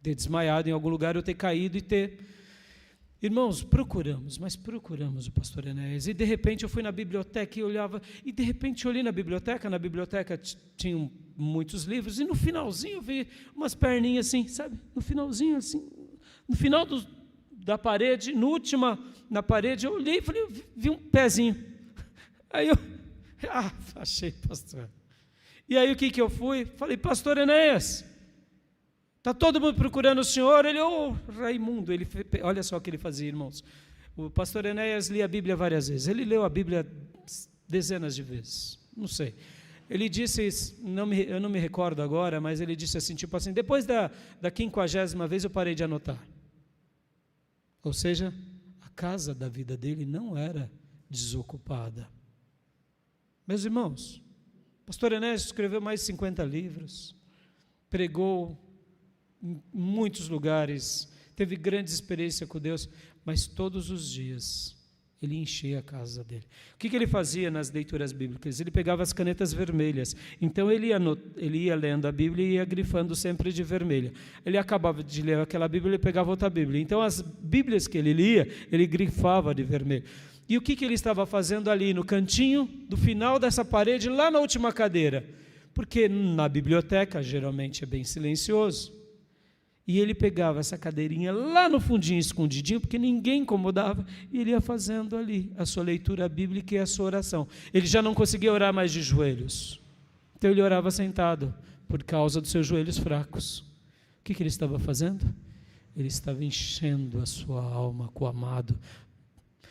Ter desmaiado em algum lugar, eu ter caído e ter... Irmãos, mas procuramos o pastor Enéas. E de repente eu fui na biblioteca e olhava, e de repente eu olhei na biblioteca tinham muitos livros, e no finalzinho eu vi umas perninhas assim, sabe? No finalzinho assim, no final da parede, na parede, eu olhei e falei, eu vi um pezinho. Aí eu, achei, pastor. E aí o que eu fui? Falei, pastor Enéas, está todo mundo procurando o senhor? Ele, Raimundo, olha só o que ele fazia, irmãos. O pastor Enéas lia a Bíblia várias vezes. Ele leu a Bíblia dezenas de vezes, não sei. Ele disse, eu não me recordo agora, mas ele disse assim, tipo assim, depois da 50ª vez eu parei de anotar. Ou seja, a casa da vida dele não era desocupada. Meus irmãos, o pastor Enéas escreveu mais de 50 livros, pregou em muitos lugares, teve grandes experiências com Deus, mas todos os dias ele enchia a casa dele. O que ele fazia nas leituras bíblicas? Ele pegava as canetas vermelhas, então ele ia lendo a Bíblia e ia grifando sempre de vermelho. Ele acabava de ler aquela Bíblia e pegava outra Bíblia, então as Bíblias que ele lia, ele grifava de vermelho. E o que ele estava fazendo ali no cantinho do final dessa parede, lá na última cadeira? Porque na biblioteca geralmente é bem silencioso. E ele pegava essa cadeirinha lá no fundinho, escondidinho, porque ninguém incomodava, e ele ia fazendo ali a sua leitura bíblica e a sua oração. Ele já não conseguia orar mais de joelhos. Então ele orava sentado, por causa dos seus joelhos fracos. O que ele estava fazendo? Ele estava enchendo a sua alma com o amado.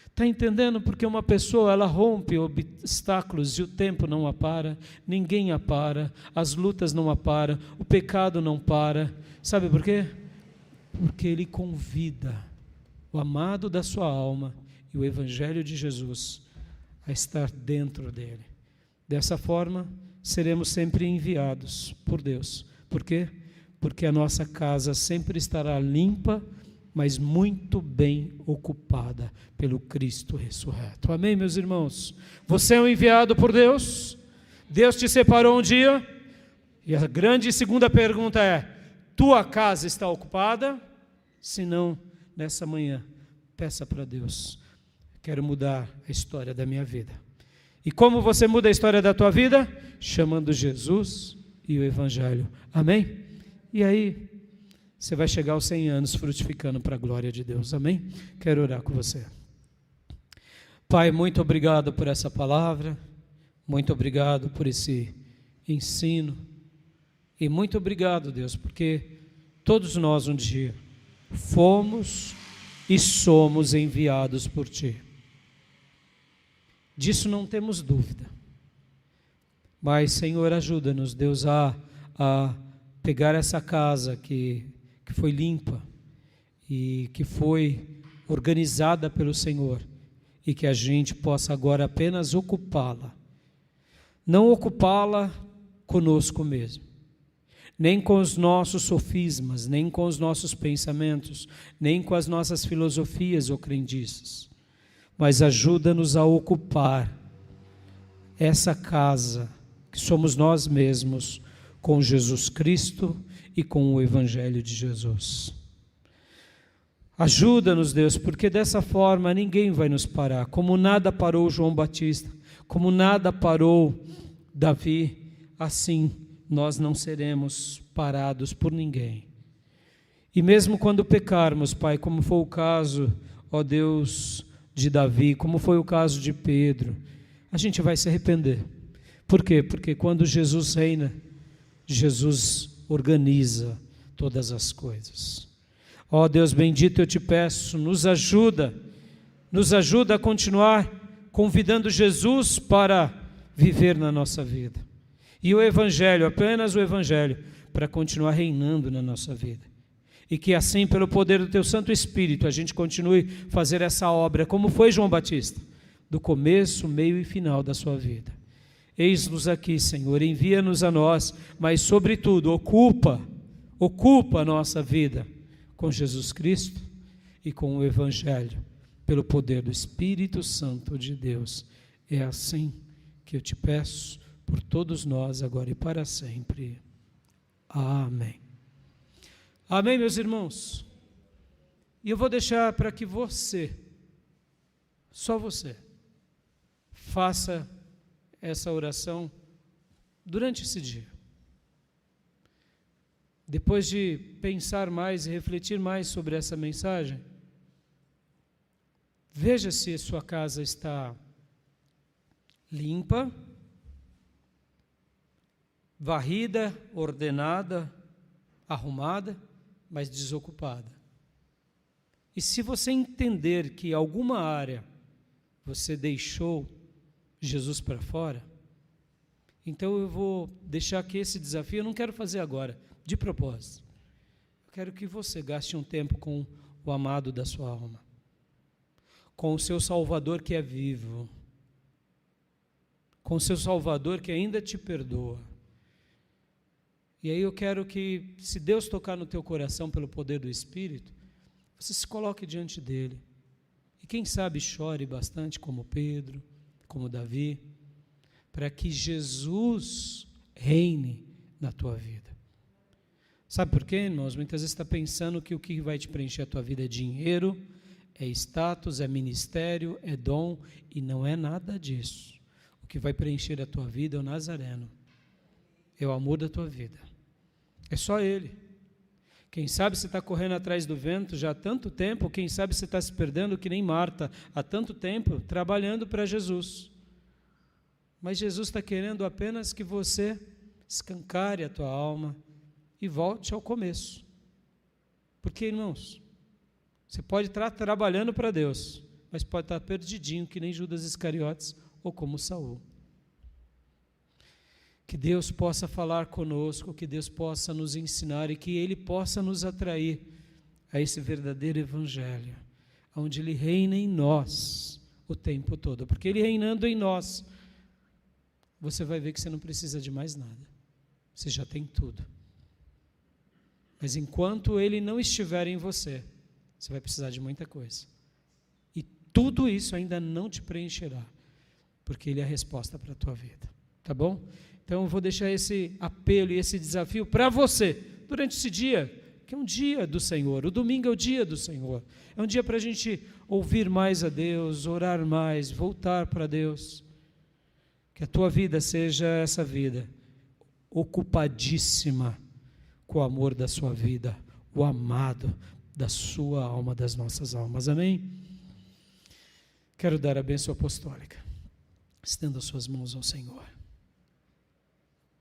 Está entendendo? Porque uma pessoa, ela rompe obstáculos e o tempo não a para, ninguém a para, as lutas não a para, o pecado não para. Sabe por quê? Porque ele convida o amado da sua alma e o Evangelho de Jesus a estar dentro dele. Dessa forma, seremos sempre enviados por Deus. Por quê? Porque a nossa casa sempre estará limpa, mas muito bem ocupada pelo Cristo ressurreto. Amém, meus irmãos? Você é um enviado por Deus? Deus te separou um dia? E a grande segunda pergunta é, tua casa está ocupada? Se não, nessa manhã, peça para Deus, quero mudar a história da minha vida. E como você muda a história da tua vida? Chamando Jesus e o Evangelho. Amém? E aí, você vai chegar aos 100 anos frutificando para a glória de Deus. Amém? Quero orar com você. Pai, muito obrigado por essa palavra, muito obrigado por esse ensino, e muito obrigado, Deus, porque todos nós um dia fomos e somos enviados por Ti. Disso não temos dúvida. Mas, Senhor, ajuda-nos, Deus, a pegar essa casa que foi limpa e que foi organizada pelo Senhor, e que a gente possa agora apenas ocupá-la. Não ocupá-la conosco mesmo, nem com os nossos sofismas, nem com os nossos pensamentos, nem com as nossas filosofias ou crendices, mas ajuda-nos a ocupar essa casa que somos nós mesmos, com Jesus Cristo e com o Evangelho de Jesus. Ajuda-nos, Deus, porque dessa forma ninguém vai nos parar, como nada parou João Batista, como nada parou Davi, assim nós não seremos parados por ninguém. E mesmo quando pecarmos, Pai, como foi o caso, ó Deus, de Davi, como foi o caso de Pedro, a gente vai se arrepender. Por quê? Porque quando Jesus reina, Jesus organiza todas as coisas. Ó Deus bendito, eu te peço, nos ajuda a continuar convidando Jesus para viver na nossa vida. E o Evangelho, apenas o Evangelho, para continuar reinando na nossa vida. E que assim, pelo poder do Teu Santo Espírito, a gente continue a fazer essa obra, como foi João Batista, do começo, meio e final da sua vida. Eis-nos aqui, Senhor, envia-nos a nós, mas sobretudo, ocupa a nossa vida com Jesus Cristo e com o Evangelho, pelo poder do Espírito Santo de Deus. É assim que eu te peço por todos nós, agora e para sempre. Amém. Amém, meus irmãos? E eu vou deixar para que você, só você, faça essa oração durante esse dia. Depois de pensar mais e refletir mais sobre essa mensagem, veja se sua casa está limpa, varrida, ordenada, arrumada, mas desocupada. E se você entender que alguma área você deixou Jesus para fora, então eu vou deixar aqui esse desafio, eu não quero fazer agora, de propósito. Eu quero que você gaste um tempo com o amado da sua alma, com o seu Salvador que é vivo, com o seu Salvador que ainda te perdoa. E aí eu quero que, se Deus tocar no teu coração pelo poder do Espírito, você se coloque diante dele. E quem sabe chore bastante como Pedro, como Davi, para que Jesus reine na tua vida. Sabe por quê, irmãos? Muitas vezes você está pensando que o que vai te preencher a tua vida é dinheiro, é status, é ministério, é dom, e não é nada disso. O que vai preencher a tua vida é o Nazareno, é o amor da tua vida. É só Ele. Quem sabe você está correndo atrás do vento já há tanto tempo, quem sabe você está se perdendo que nem Marta, há tanto tempo, trabalhando para Jesus. Mas Jesus está querendo apenas que você escancare a tua alma e volte ao começo. Porque, irmãos, você pode estar trabalhando para Deus, mas pode estar perdidinho, que nem Judas Iscariotes ou como Saul. Que Deus possa falar conosco, que Deus possa nos ensinar e que Ele possa nos atrair a esse verdadeiro Evangelho, onde Ele reina em nós o tempo todo. Porque Ele reinando em nós, você vai ver que você não precisa de mais nada. Você já tem tudo. Mas enquanto Ele não estiver em você, você vai precisar de muita coisa. E tudo isso ainda não te preencherá, porque Ele é a resposta para a tua vida. Tá bom? Então eu vou deixar esse apelo e esse desafio para você, durante esse dia, que é um dia do Senhor. O domingo é o dia do Senhor. É um dia para a gente ouvir mais a Deus, orar mais, voltar para Deus. Que a tua vida seja essa vida, ocupadíssima com o amor da sua vida, o amado da sua alma, das nossas almas. Amém? Quero dar a bênção apostólica. Estenda suas mãos ao Senhor.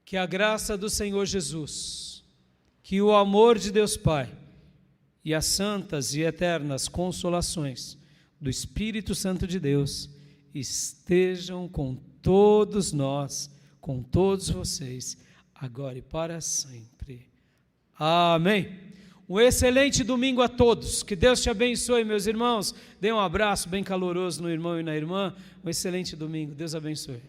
Que a graça do Senhor Jesus, que o amor de Deus Pai e as santas e eternas consolações do Espírito Santo de Deus estejam com todos nós, com todos vocês, agora e para sempre. Amém. Um excelente domingo a todos. Que Deus te abençoe, meus irmãos. Dê um abraço bem caloroso no irmão e na irmã. Um excelente domingo. Deus abençoe.